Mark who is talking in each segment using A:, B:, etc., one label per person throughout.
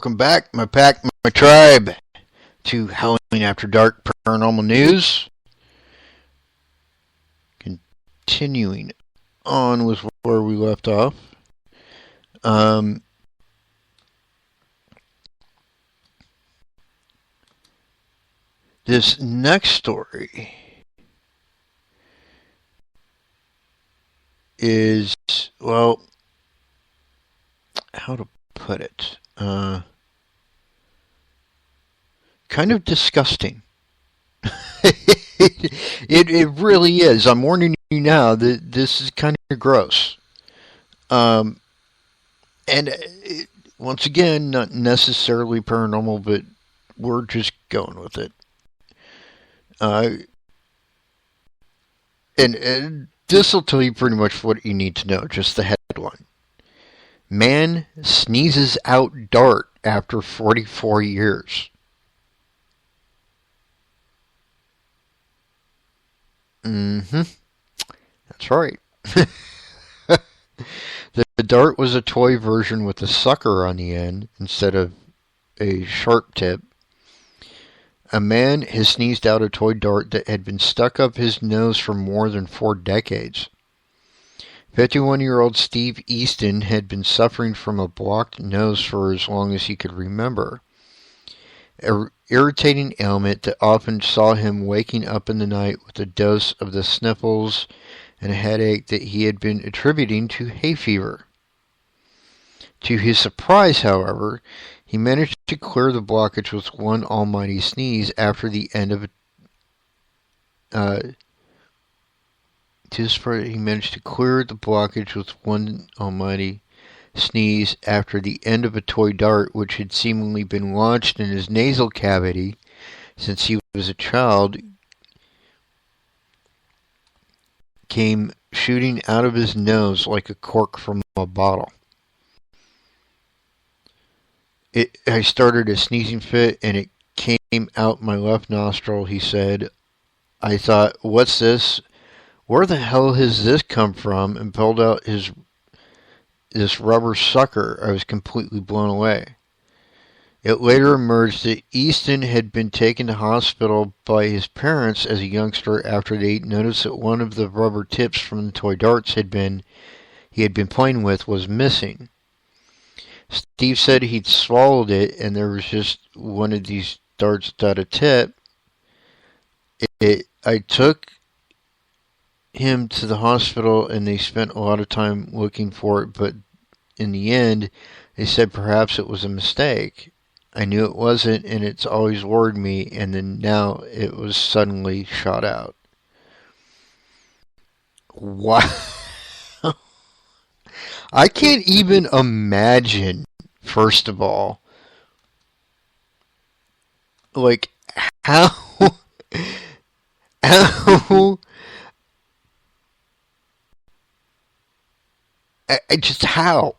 A: welcome back, my pack, my tribe, to Halloween After Dark Paranormal News. Continuing on with where we left off. This next story is, well, how to put it? Kind of disgusting. It really is. I'm warning you now that this is kind of gross. And once again, not necessarily paranormal, but we're just going with it. And this will tell you pretty much what you need to know, just the headline. Man sneezes out dart after 44 years. That's right. The dart was a toy version with a sucker on the end instead of a sharp tip. A man has sneezed out a toy dart that had been stuck up his nose for more than 4 decades. 51-year-old Steve Easton had been suffering from a blocked nose for as long as he could remember. An irritating ailment that often saw him waking up in the night with a dose of the sniffles and a headache that he had been attributing to hay fever. To his surprise, however, he managed to clear the blockage with one almighty sneeze after the end of he managed to clear the blockage with one almighty sneeze after the end of a toy dart which had seemingly been launched in his nasal cavity since he was a child came shooting out of his nose like a cork from a bottle. I started a sneezing fit and it came out my left nostril, he said. I thought, what's this? Where the hell has this come from? And pulled out this rubber sucker. I was completely blown away. It later emerged that Easton had been taken to hospital by his parents as a youngster after they noticed that one of the rubber tips from the toy darts he had been playing with was missing. Steve said he'd swallowed it and there was just one of these darts without a tip. I took him to the hospital and they spent a lot of time looking for it, but in the end they said perhaps it was a mistake. I knew it wasn't, and it's always worried me, and then now it was suddenly shot out. Wow. I can't even imagine, first of all, like, how just how?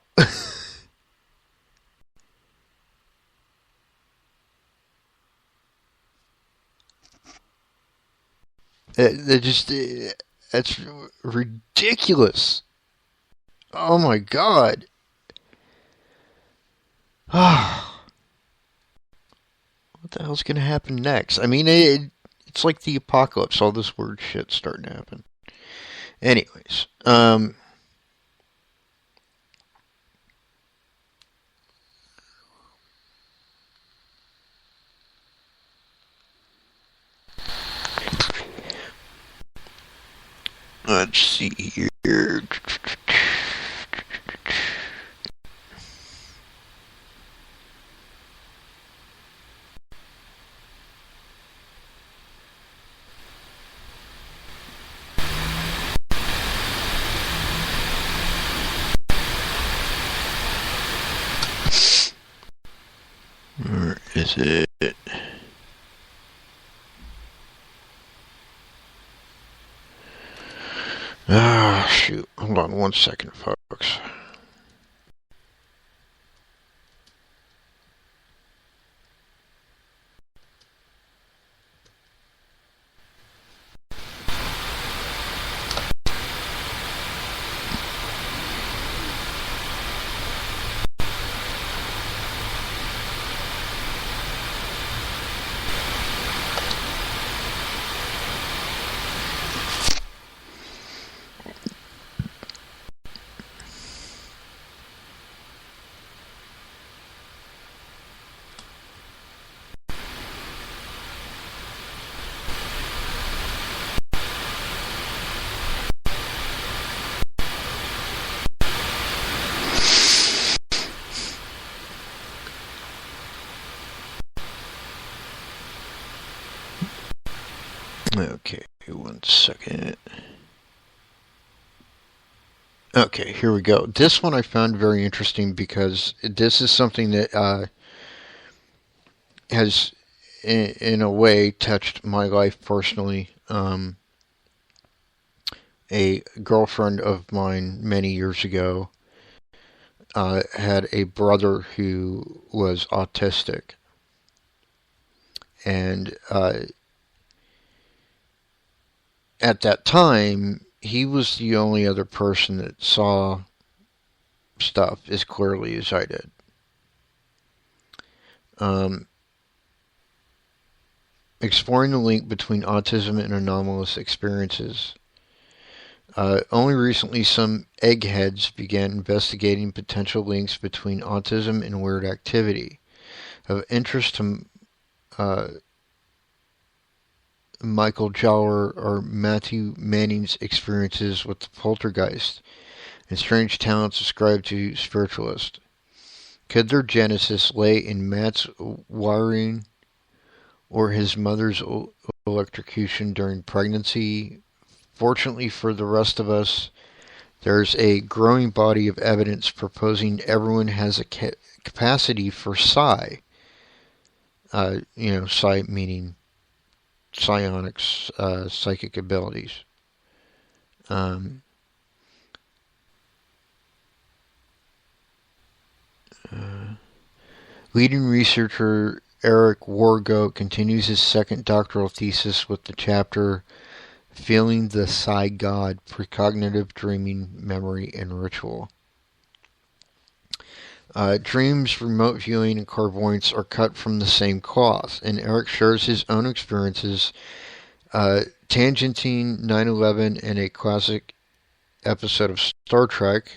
A: That's ridiculous. Oh my God. What the hell's going to happen next? I mean, it's like the apocalypse. All this weird shit's starting to happen. Anyways, let's see here. Where is it? Shoot. Hold on 1 second, folks. Okay, 1 second. Okay, here we go. This one I found very interesting because this is something that has, in a way, touched my life personally. A girlfriend of mine many years ago had a brother who was autistic, and at that time, he was the only other person that saw stuff as clearly as I did. Um, Exploring the link between autism and anomalous experiences. Only recently, some eggheads began investigating potential links between autism and weird activity. Of interest to uh, Michael Jowler are Matthew Manning's experiences with the poltergeist and strange talents ascribed to spiritualists. Could their genesis lay in Matt's wiring or his mother's electrocution during pregnancy? Fortunately for the rest of us, there's a growing body of evidence proposing everyone has a capacity for psi. Psi meaning psionics, psychic abilities. Um, uh, Leading researcher Eric Wargo continues his second doctoral thesis with the chapter Feeling the Psi God, Precognitive Dreaming, Memory, and Ritual. Dreams, remote viewing, and clairvoyance are cut from the same cloth, and Eric shares his own experiences tangenting 9/11 and a classic episode of Star Trek.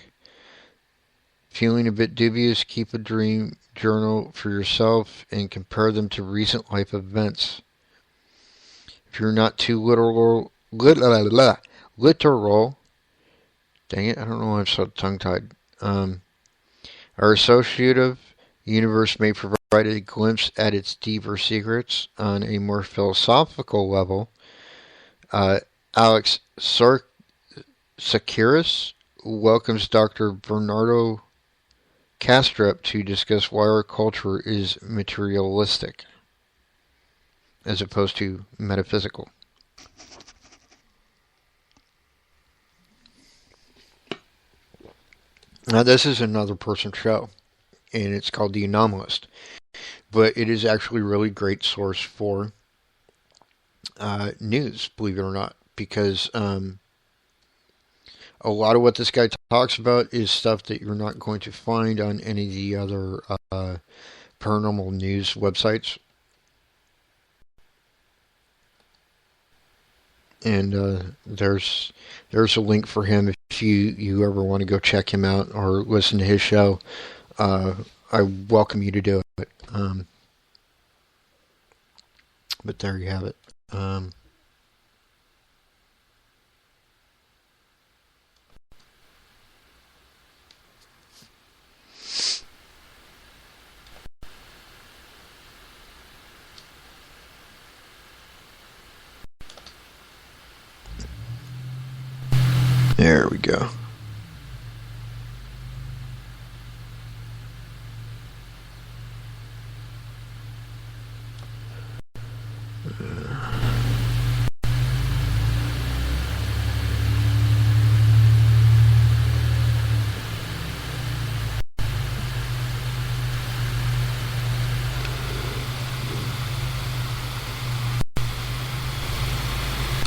A: Feeling a bit dubious, keep a dream journal for yourself and compare them to recent life events. If you're not too literal, dang it, I don't know why I'm so tongue-tied. Our associative universe may provide a glimpse at its deeper secrets. On a more philosophical level, Alex Sakiris welcomes Dr. Bernardo Kastrup to discuss why our culture is materialistic as opposed to metaphysical. Now, this is another person's show, and it's called The Anomalist, but it is actually a really great source for news, believe it or not, because a lot of what this guy talks about is stuff that you're not going to find on any of the other paranormal news websites. And there's a link for him if you ever want to go check him out or listen to his show. I welcome you to do it. But there you have it. There we go.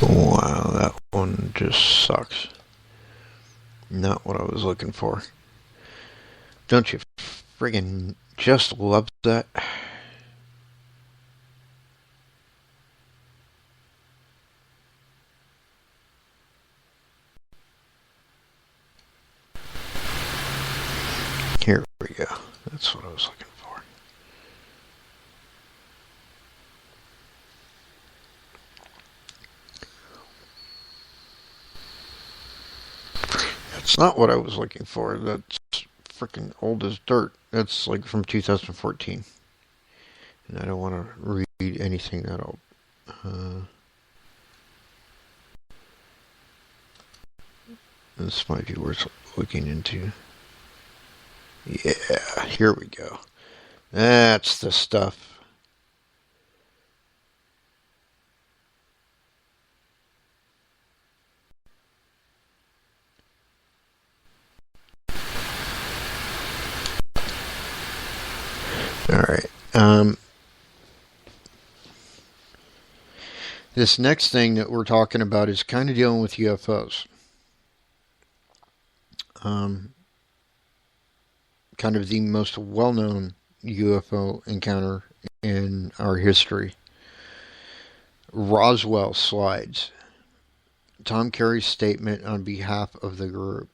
A: Wow, that one just sucks. Not what I was looking for. Don't you friggin' just love that? Here we go. That's what I was looking for. That's not what I was looking for. That's freaking old as dirt. That's like from 2014. And I don't want to read anything that old. This might be worth looking into. Yeah, here we go. That's the stuff. All right. This next thing that we're talking about is kind of dealing with UFOs. Um, Kind of the most well-known UFO encounter in our history. Roswell slides. Tom Carey's statement on behalf of the group.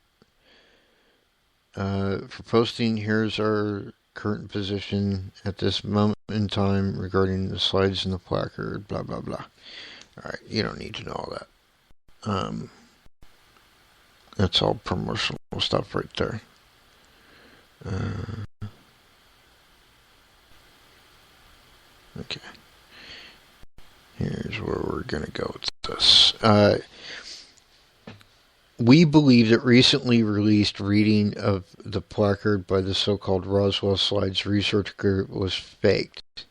A: For posting, here's our current position at this moment in time regarding the slides in the placard, blah, blah, blah. Alright, you don't need to know all that. That's all promotional stuff right there. Okay. Here's where we're going to go with this. We believe that recently released reading of the placard by the so-called Roswell Slides Research Group was faked.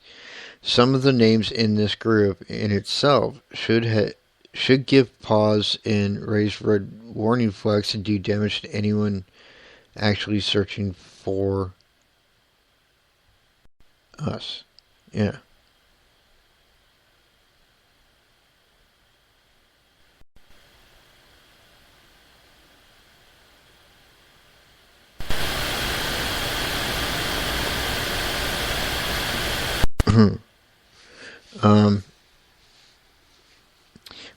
A: Some of the names in this group in itself should give pause and raise red warning flags and do damage to anyone actually searching for us. Yeah. um,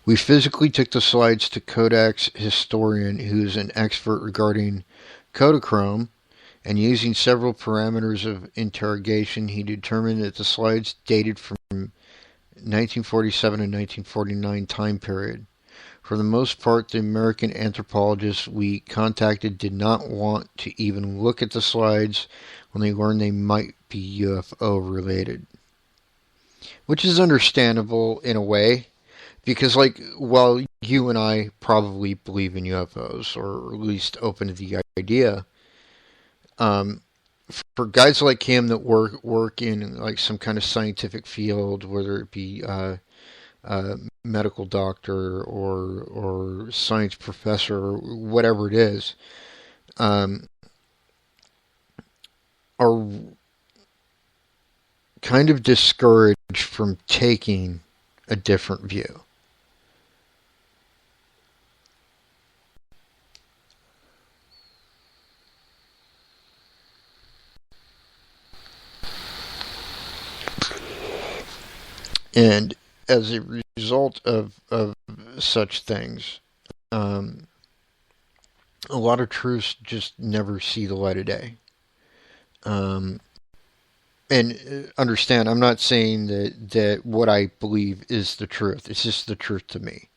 A: we physically took the slides to Kodak's historian, who's an expert regarding Kodachrome, and using several parameters of interrogation, he determined that the slides dated from 1947 and 1949 time period. For the most part, the American anthropologists we contacted did not want to even look at the slides when they learned they might be UFO related. Which is understandable in a way, because, like, while you and I probably believe in UFOs, or at least open to the idea, um, for guys like him that work in like some kind of scientific field, whether it be medical doctor or science professor or whatever it is, um, are kind of discouraged from taking a different view. And as a result of such things, um, a lot of truths just never see the light of day. Um, and understand, I'm not saying that what I believe is the truth. It's just the truth to me,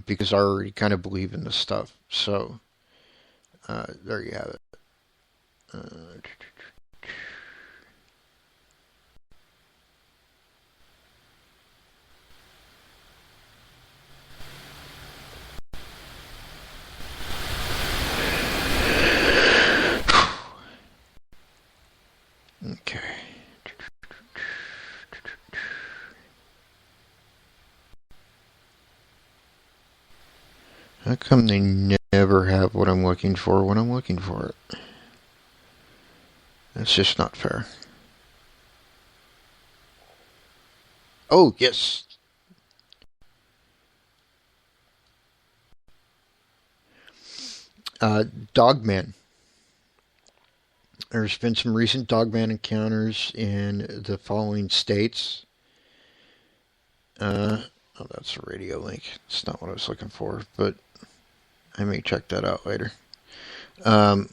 A: because I already kind of believe in this stuff. So there you have it. Uh, okay. How come they never have what I'm looking for when I'm looking for it? That's just not fair. Oh, yes. Dogman. There's been some recent Dogman encounters in the following states. Oh, that's a radio link. It's not what I was looking for, but I may check that out later. Um,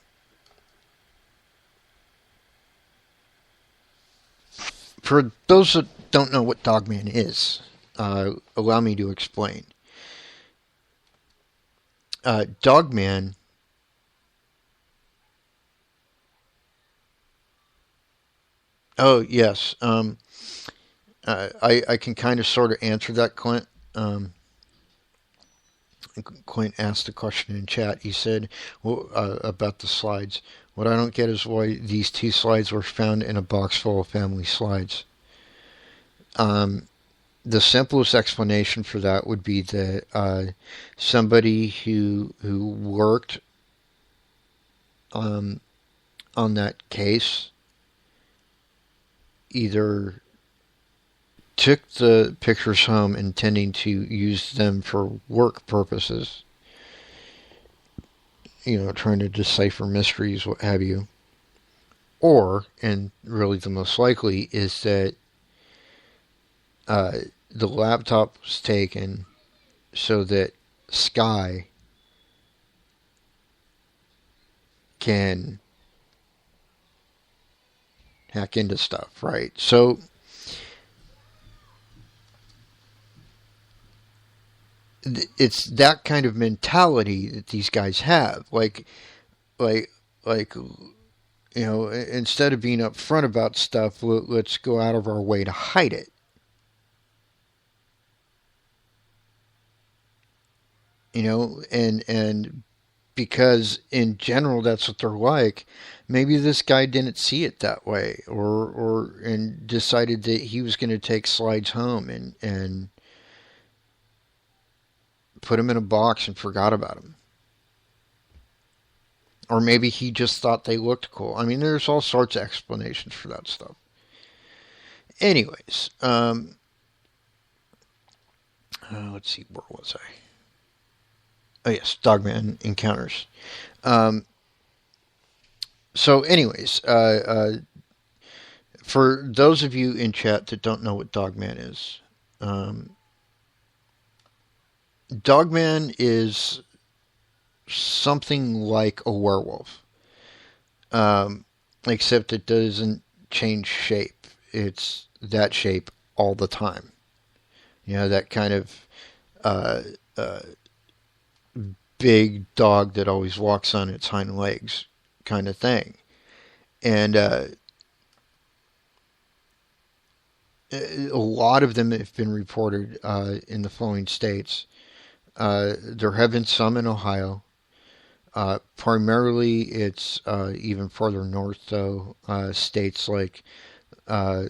A: for those that don't know what Dogman is, allow me to explain. Dogman. Oh yes. I can kind of sort of answer that, Clint. Clint asked a question in chat. He said, well, about the slides. What I don't get is why these two slides were found in a box full of family slides. Um, the simplest explanation for that would be that somebody who worked um, on that case either took the pictures home intending to use them for work purposes, trying to decipher mysteries, what have you, or, and really the most likely, is that uh, the laptop was taken so that Sky can hack into stuff, right? So it's that kind of mentality that these guys have. Like, like, instead of being upfront about stuff, let's go out of our way to hide it. And because in general that's what they're like. Maybe this guy didn't see it that way, or and decided that he was going to take slides home and put them in a box and forgot about them. Or maybe he just thought they looked cool. I mean, there's all sorts of explanations for that stuff. Anyways, let's see, where was I? Oh yes, Dogman Encounters. Um, so, anyways, for those of you in chat that don't know what Dogman is, Dogman is something like a werewolf, except it doesn't change shape. It's that shape all the time. That kind of uh, uh, big dog that always walks on its hind legs kind of thing. And a lot of them have been reported in the following states. There have been some in Ohio. Primarily, it's even further north, though. States uh,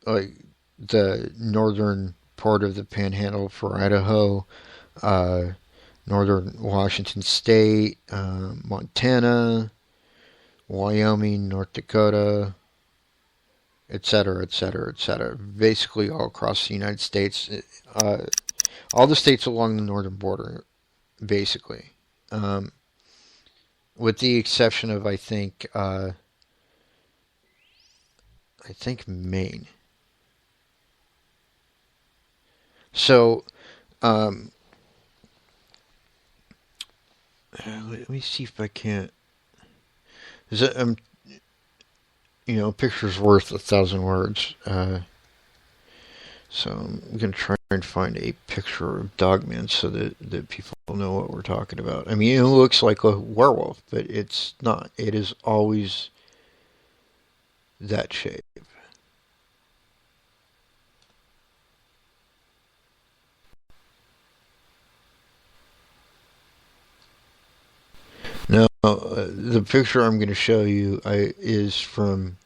A: like the northern part of the Panhandle for Idaho, northern Washington State, Montana, Wyoming, North Dakota, etc., etc., etc. Basically, all across the United States, all the states along the northern border, basically, with the exception of I think Maine. So, let me see if I can't. Is it, a picture's worth 1,000 words. So I'm going to try and find a picture of Dogman so that people know what we're talking about. I mean, it looks like a werewolf, but it's not. It is always that shape. Now, the picture I'm going to show you is from.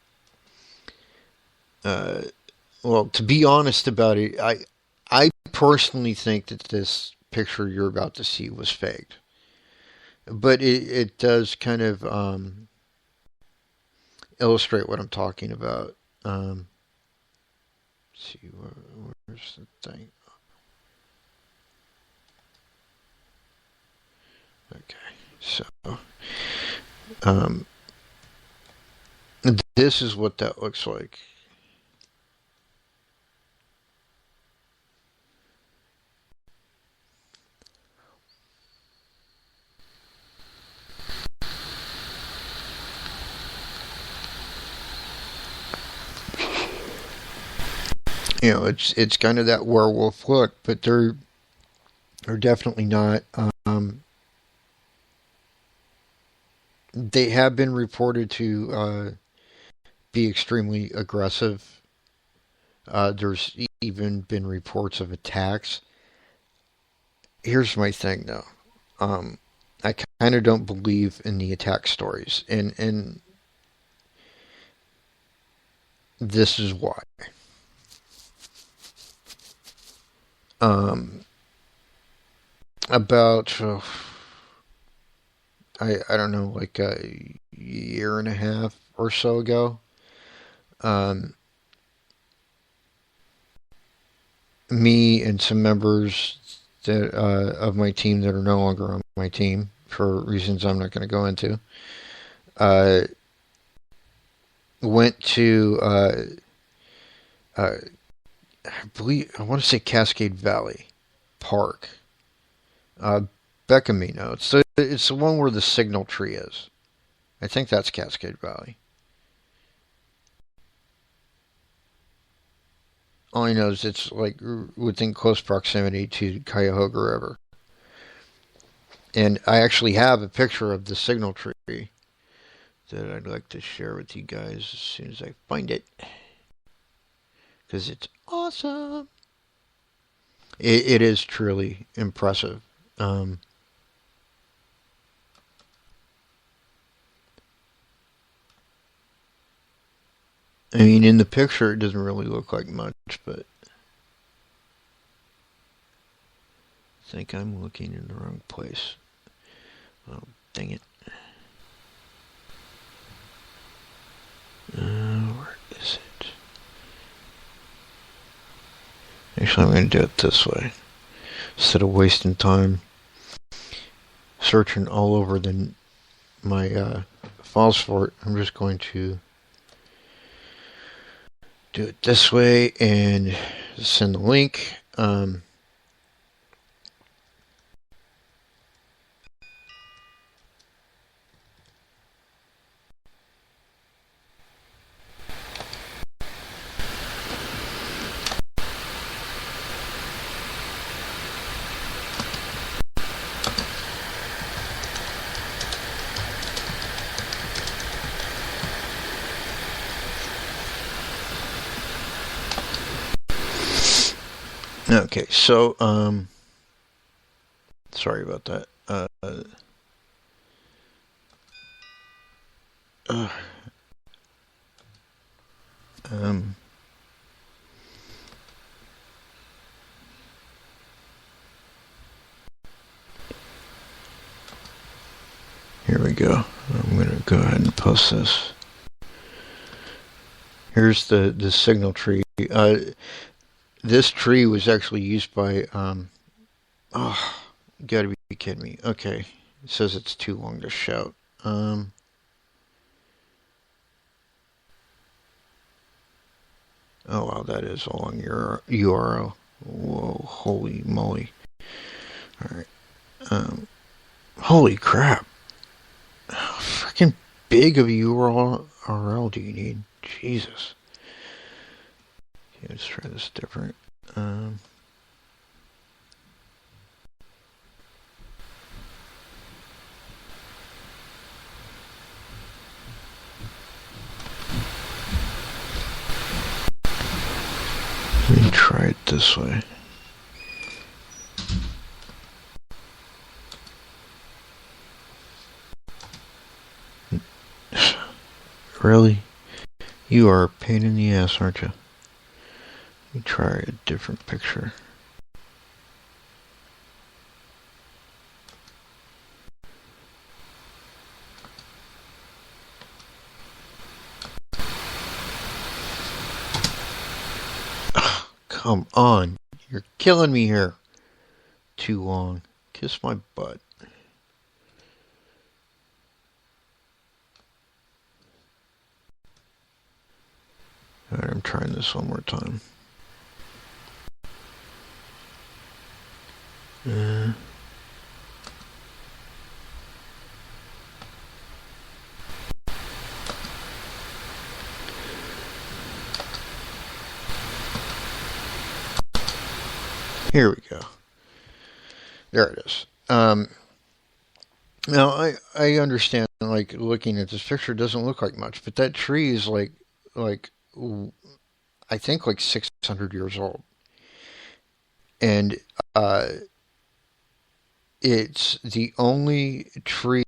A: Well, to be honest about it, I personally think that this picture you're about to see was faked, but it does kind of illustrate what I'm talking about. Let's see, where's the thing? Okay, so um, this is what that looks like. It's kind of that werewolf look, but they're definitely not. They have been reported to be extremely aggressive. There's even been reports of attacks. Here's my thing, though. Um, I kind of don't believe in the attack stories, and this is why. Um, about I don't know, like a year and a half or so ago, um, me and some members that of my team that are no longer on my team for reasons I'm not going to go into, uh, went to uh, I want to say Cascade Valley Park, uh, Becamino. It's the one where the signal tree is. I think that's Cascade Valley. All I know is it's like within close proximity to Cuyahoga River. And I actually have a picture of the signal tree that I'd like to share with you guys as soon as I find it. Because it's awesome. It is truly impressive. Um, I mean, in the picture, it doesn't really look like much, but I think I'm looking in the wrong place. Oh, dang it. Where is it? Actually, I'm going to do it this way. Instead of wasting time searching all over my files for it, I'm just going to do it this way and send the link. Okay, so sorry about that. Uh, um, Here we go. I'm going to go ahead and post this. Here's the signal tree. This tree was actually used by. Oh, you gotta be kidding me. Okay, it says it's too long to shout. Oh wow, that is a long URL. Whoa, holy moly! All right. Holy crap! How freaking big of a URL do you need? Jesus. Okay, let's try this different. Um, Let me try it this way. Really? You are a pain in the ass, aren't you? Let me try a different picture. Come on. You're killing me here. Too long. Kiss my butt. Alright, I'm trying this one more time. Uh, Here we go. There it is. Now I understand, like, looking at this picture doesn't look like much, but that tree is like I think, like 600 years old, and uh, It's the only tree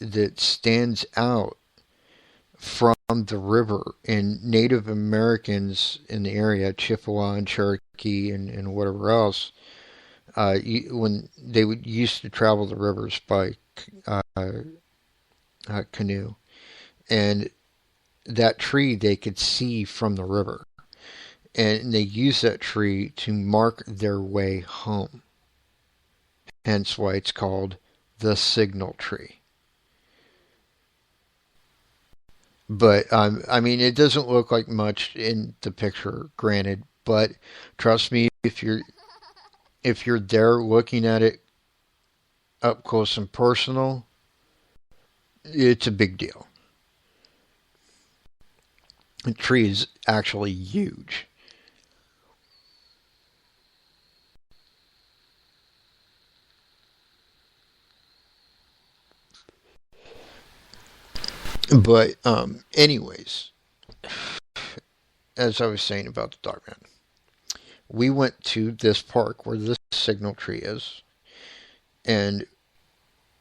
A: that stands out from the river, and Native Americans in the area, Chippewa and Cherokee and whatever else, when they would used to travel the rivers by canoe, and that tree they could see from the river, and they used that tree to mark their way home. Hence why it's called the signal tree. But I mean, it doesn't look like much in the picture, granted. But trust me, if you're there looking at it up close and personal, it's a big deal. The tree is actually huge. But anyways, as I was saying about the Dogman, we went to this park where this signal tree is, and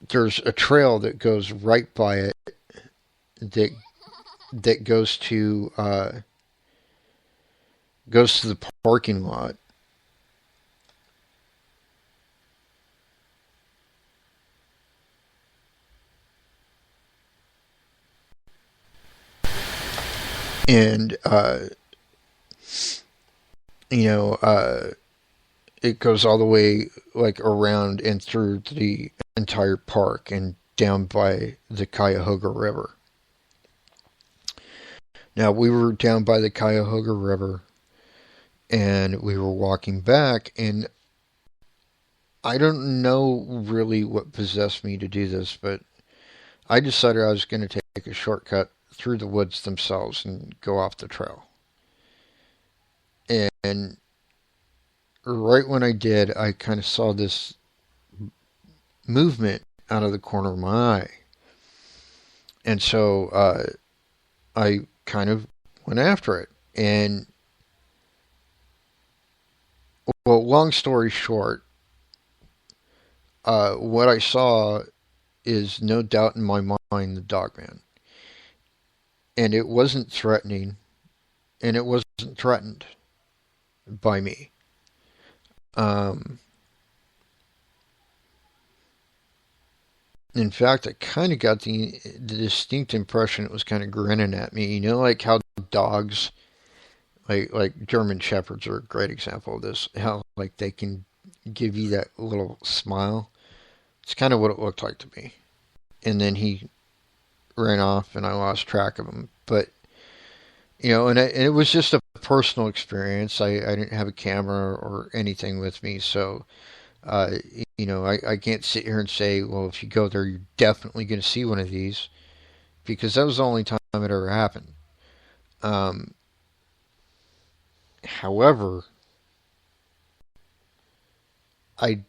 A: there's a trail that goes right by it that goes to the parking lot. And you know, it goes all the way like around and through the entire park and down by the Cuyahoga River. Now we were down by the Cuyahoga River and we were walking back, and I don't know really what possessed me to do this, but I decided I was going to take a shortcut through the woods themselves and go off the trail. And right when I did, I kind of saw this movement out of the corner of my eye. And so I kind of went after it. And, well, long story short, what I saw is no doubt in my mind the Dogman. And it wasn't threatening, and it wasn't threatened by me. Um, in fact, I kind of got the distinct impression it was kind of grinning at me. You know, like how dogs, like German shepherds, are a great example of this. How like they can give you that little smile. It's kind of what it looked like to me. And then he ran off, and I lost track of him. But and it was just a personal experience. I didn't have a camera or anything with me, so uh, I can't sit here and say, well, if you go there, you're definitely going to see one of these, because that was the only time it ever happened. Um, However, I,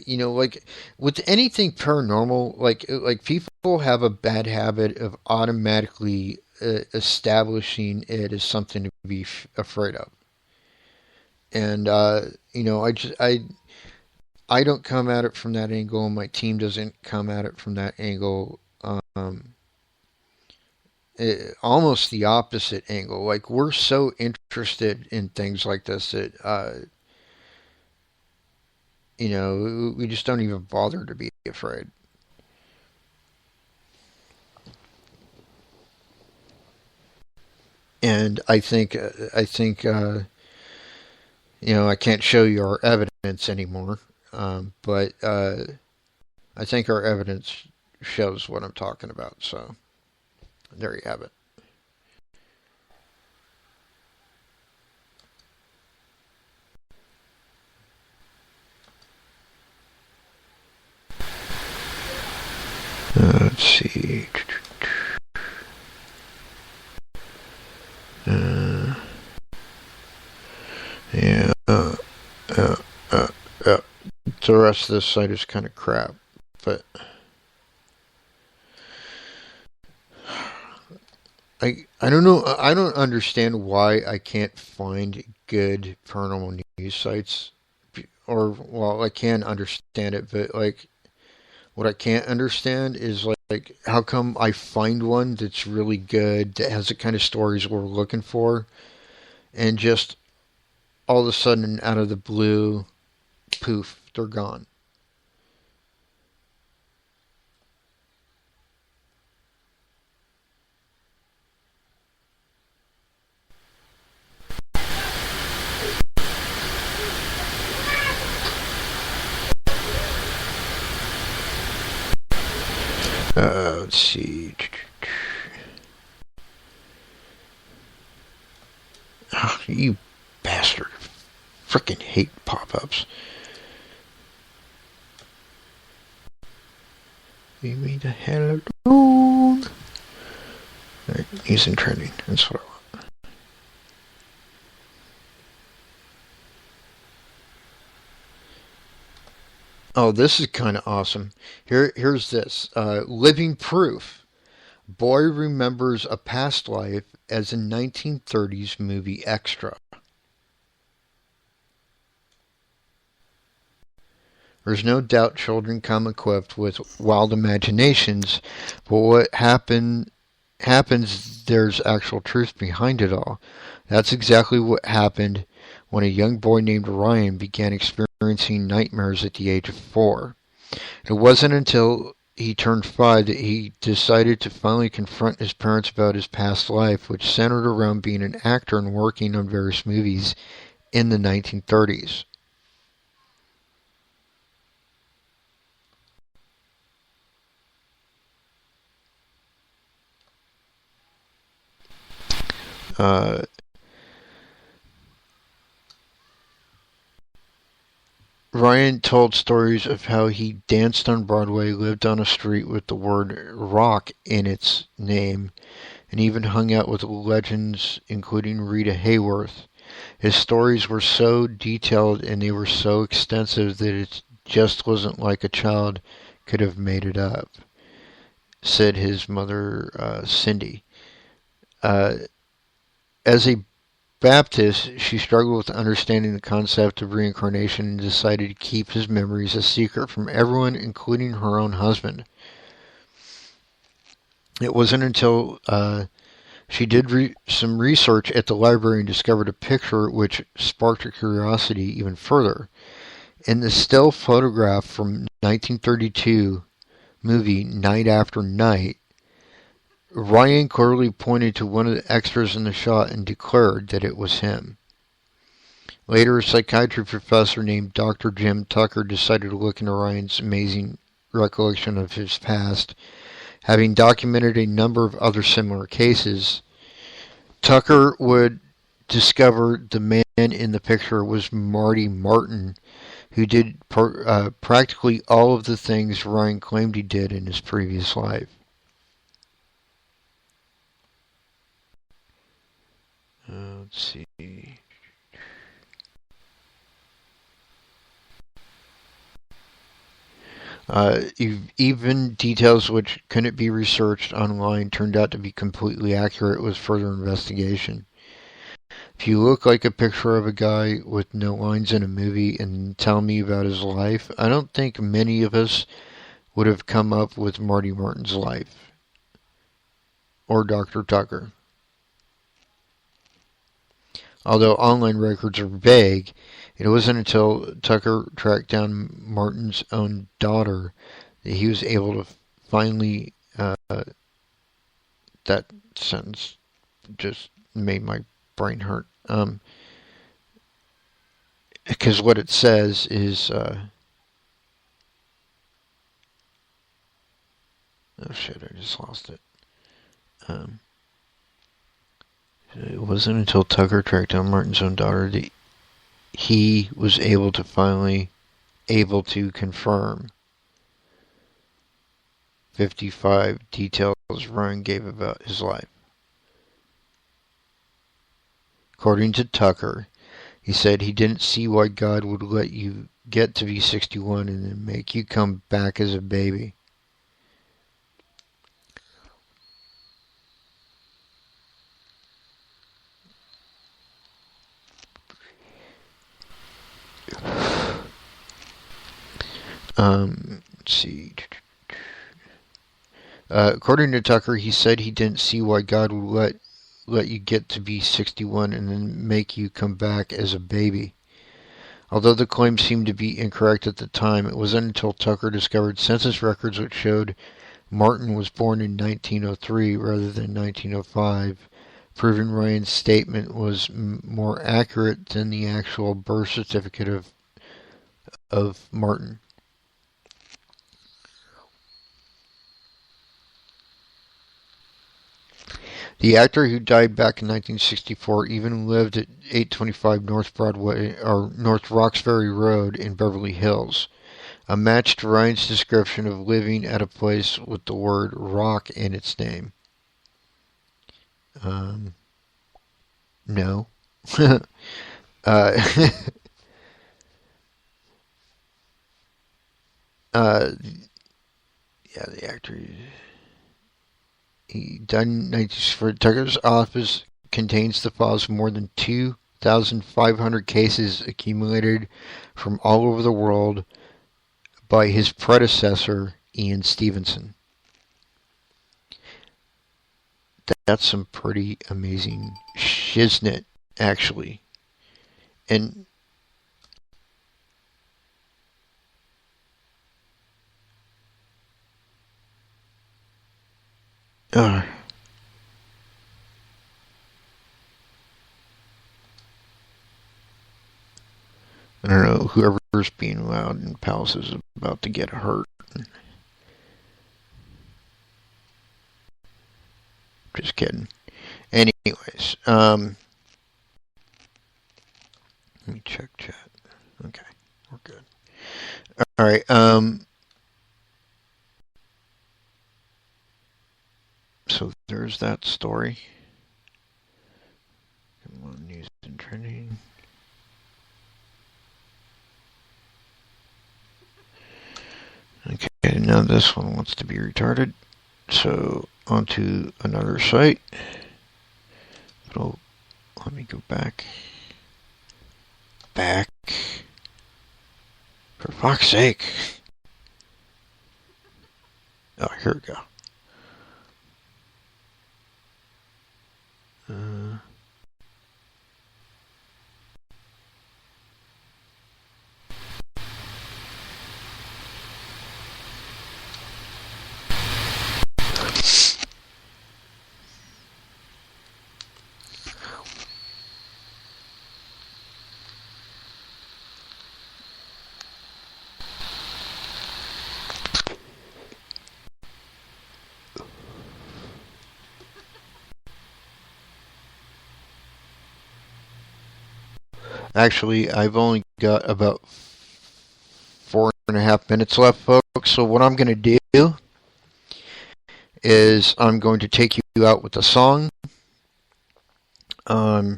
A: like with anything paranormal, like people have a bad habit of automatically establishing it as something to be afraid of, and I don't come at it from that angle. My team doesn't come at it from that angle. Almost the opposite angle. Like, we're so interested in things like this that we just don't even bother to be afraid. And I can't show you our evidence anymore, but I think our evidence shows what I'm talking about. So there you have it. Let's see. Uh, yeah. Uh, uh. The rest of this site is kind of crap, but I don't know. I don't understand why I can't find good paranormal news sites or well, I can understand it, but like what I can't understand is like how come I find one that's really good that has the kind of stories we're looking for, and just all of a sudden out of the blue, poof, they're gone. Let's see. Oh, you bastard. Frickin' hate pop-ups. Leave me the hell alone. Right, using trending. That's what I want. Oh, this is kind of awesome. Here's this. Living proof. Boy remembers a past life as a 1930s movie extra. There's no doubt children come equipped with wild imaginations, but what happens there's actual truth behind it all. That's exactly what happened when a young boy named Ryan began experiencing nightmares at the age of 4. It wasn't until he turned 5 that he decided to finally confront his parents about his past life, which centered around being an actor and working on various movies in the 1930s. Uh, Ryan told stories of how he danced on Broadway, lived on a street with the word rock in its name, and even hung out with legends including Rita Hayworth. His stories were so detailed and they were so extensive that it just wasn't like a child could have made it up, said his mother, Cindy. Uh, as a Baptist, she struggled with understanding the concept of reincarnation and decided to keep his memories a secret from everyone, including her own husband. It wasn't until she did some research at the library and discovered a picture which sparked her curiosity even further. In the still photograph from 1932 movie Night After Night, Ryan clearly pointed to one of the extras in the shot and declared that it was him. Later, a psychiatry professor named Dr. Jim Tucker decided to look into Ryan's amazing recollection of his past. Having documented a number of other similar cases, Tucker would discover the man in the picture was Marty Martin, who did practically all of the things Ryan claimed he did in his previous life. Let's see. Even details which couldn't be researched online turned out to be completely accurate with further investigation. If you look like a picture of a guy with no lines in a movie and tell me about his life, I don't think many of us would have come up with Marty Martin's life or Dr. Tucker. Although online records are vague, it wasn't until Tucker tracked down Martin's own daughter that he was able to finally. That sentence just made my brain hurt. Because what it says is. Oh shit, I just lost it. It wasn't until Tucker tracked down Martin's own daughter that he was finally able to confirm 55 details Ryan gave about his life. According to Tucker, he said he didn't see why God would let you get to be 61 and then make you come back as a baby. Let's see. According to Tucker, he said he didn't see why God would let you get to be 61 and then make you come back as a baby. Although the claim seemed to be incorrect at the time, it wasn't until Tucker discovered census records which showed Martin was born in 1903 rather than 1905, proving Ryan's statement was more accurate than the actual birth certificate of Martin. The actor, who died back in 1964, even lived at 825 North Broadway or North Roxbury Road in Beverly Hills, a match to Ryan's description of living at a place with the word rock in its name. No. uh, uh, yeah, the actor. He died in 1964. Tucker's office contains the files of more than 2,500 cases accumulated from all over the world by his predecessor, Ian Stevenson. That's some pretty amazing shiznit, actually. And I don't know, whoever's being loud in Palace is about to get hurt. Just kidding. Anyways, let me check chat. Okay, we're good. All right. So there's that story. Come on, news and trending. Okay, now this one wants to be retarded. So onto another site. Let me go back. Back. For fuck's sake. Oh, here we go. Actually, I've only got about 4.5 minutes left, folks. So what I'm going to do is I'm going to take you out with a song. I'm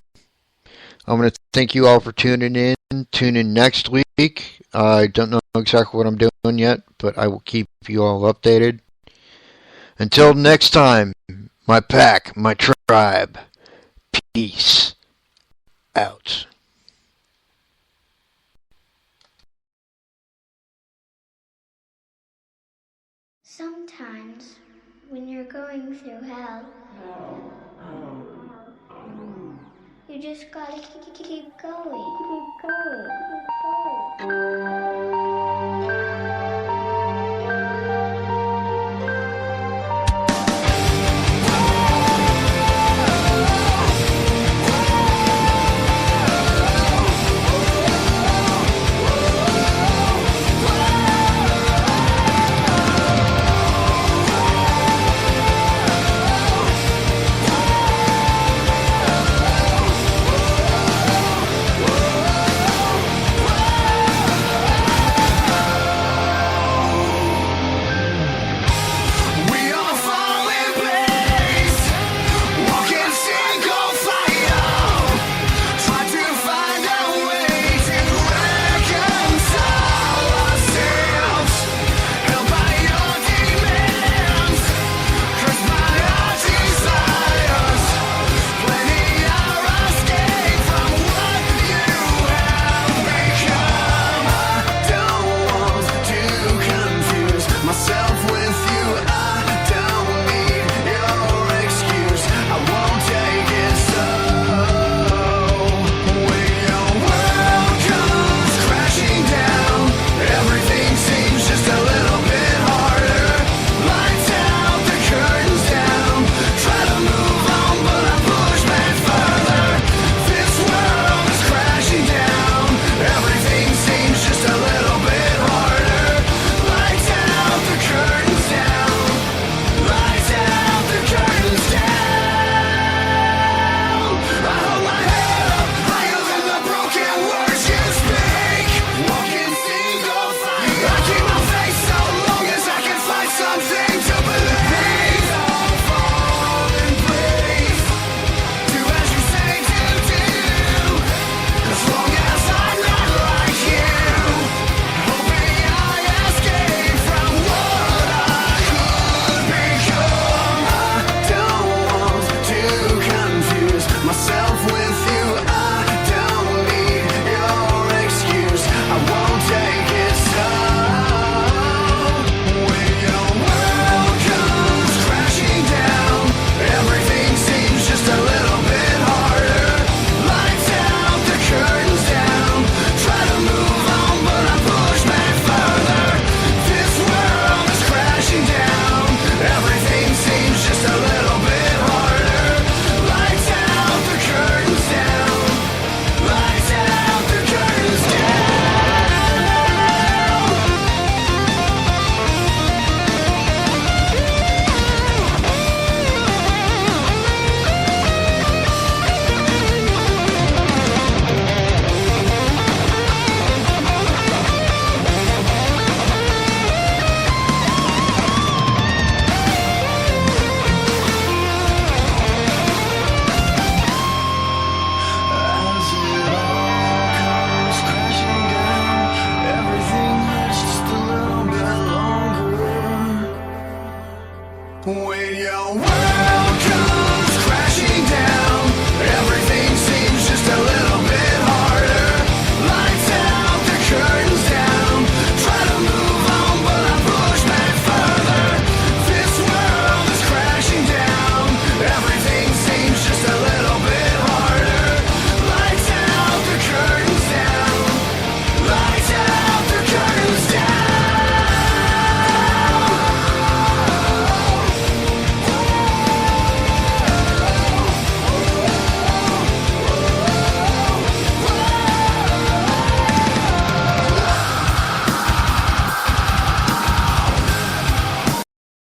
A: going to thank you all for tuning in. Tune in next week. I don't know exactly what I'm doing yet, but I will keep you all updated. Until next time, my pack, my tribe, peace out.
B: Sometimes, when you're going through hell, you just gotta keep going. Keep going. Keep going.